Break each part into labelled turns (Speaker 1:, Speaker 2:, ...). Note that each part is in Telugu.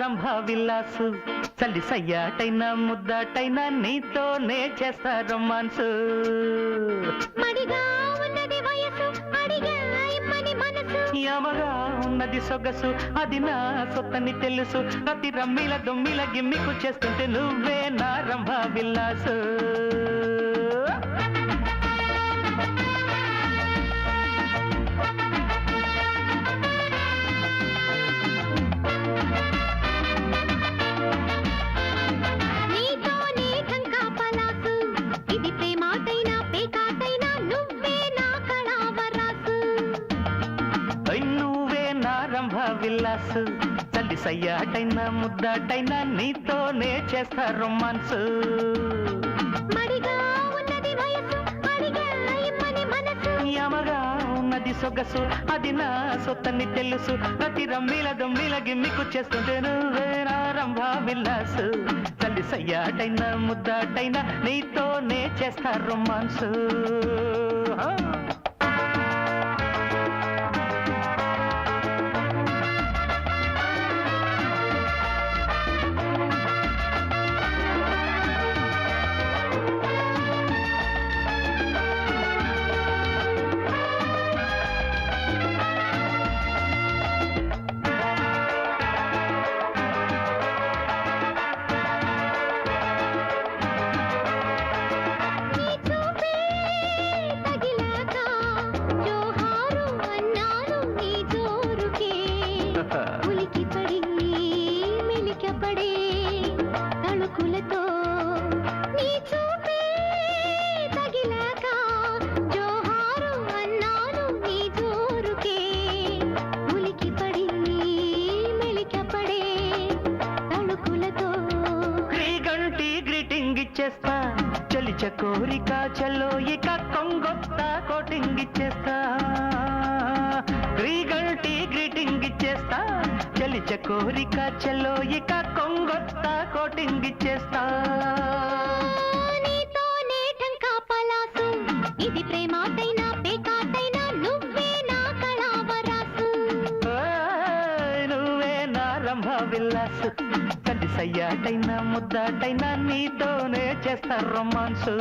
Speaker 1: రంభ విల్లాసు చల్లి సయ్యాటైనా ముద్దాటైనా నీతోనే చేస్తా రొమాన్సు
Speaker 2: మడిగా ఉన్నది వయసు అడిగా ఇమ్మని మనసు
Speaker 1: యమగా ఉన్నది సొగసు అది నా సొత్తని తెలుసు ప్రతి రమ్మిల దొమ్మిల గిమ్మికు చేస్తుంటే నువ్వే నా రంభ విల్లాసు విల్లాసు తల్లి సయ్యాటైనా ముద్దాటైనా నీతోనే చేస్తా రొమాన్సు
Speaker 2: మడిగా ఉన్నది వయసు అడిగా ఇమ్మని మనసు
Speaker 1: యమగా ఉన్నది సొగసు అది నా సొత్తని తెలుసు ప్రతి రమ్మిల దొమ్మిల గిమ్మికు చేస్తుంటే నువ్వే నా రంభ విల్లాసు తల్లి సయ్యాటైనా ముద్దాటైనా నీతోనే చేస్తా రొమాన్సు ఇచ్చేస్తా చలిచ కోరిక చలో ఇక కొంగొత్త కోటింగ్ ఇచ్చేస్తా గ్రీగంటి గ్రీటింగ్ ఇచ్చేస్తా చలిచ కోరిక చలో ఇక కొంగొత్త కోటింగ్ ఇచ్చేస్తా
Speaker 2: నీతోనే టంకా పలాసు ఇది ప్రేమాటైనా పేకాటైనా నువ్వే నా కళావరాసు
Speaker 1: నువ్వే నా రంభ విల్లాసు తల్లి సయ్యాటైనా ముద్దాటైనా నీతోనే చేస్తా రొమాన్సు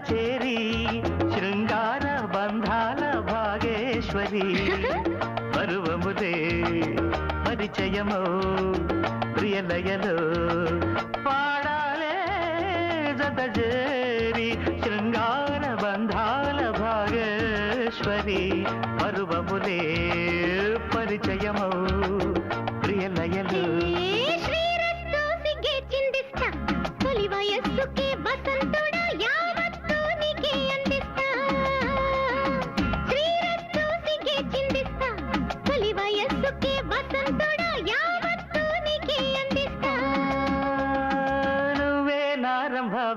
Speaker 1: చేరి శృంగార బంధాల భాగేశ్వరి పరువముదే పరిచయమో ప్రియలయలో పాడాలే జత చేరి శృంగార బంధాల భాగేశ్వరి పరువముదే పరిచయమో ప్రియలయలో
Speaker 2: శ్రీరస్తు సిగ్గే చిందిస్తా తొలి వయస్సుకే వసంతుడా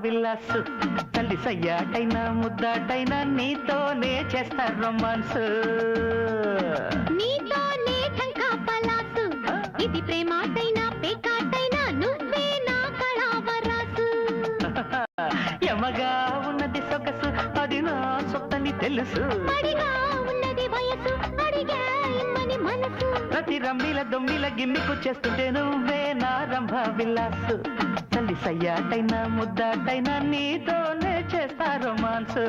Speaker 1: విల్లాసు తల్లి సయ్యాటైనా ముద్దాటైనా నీతోనే చేస్తా రొమాన్సు
Speaker 2: నీతోనే టంకా పలాసు ఇది ప్రేమాటైనా పేకాటైనా నువ్వే నా కళావరాసు
Speaker 1: యమగా ఉన్నది సొగసు అది నా సొత్తని తెలుసు
Speaker 2: మడిగా ఉన్నది వయసు అడిగా ఇమ్మని మనసు
Speaker 1: ప్రతి రమ్మిల దొమ్మిల గిమ్మికు చేస్తుంటే నువ్వే నా రంభ విల్లాసు తల్లి సయ్యాటైనా ముద్దాటైనా నీతోనే చేస్తా రొమాన్సు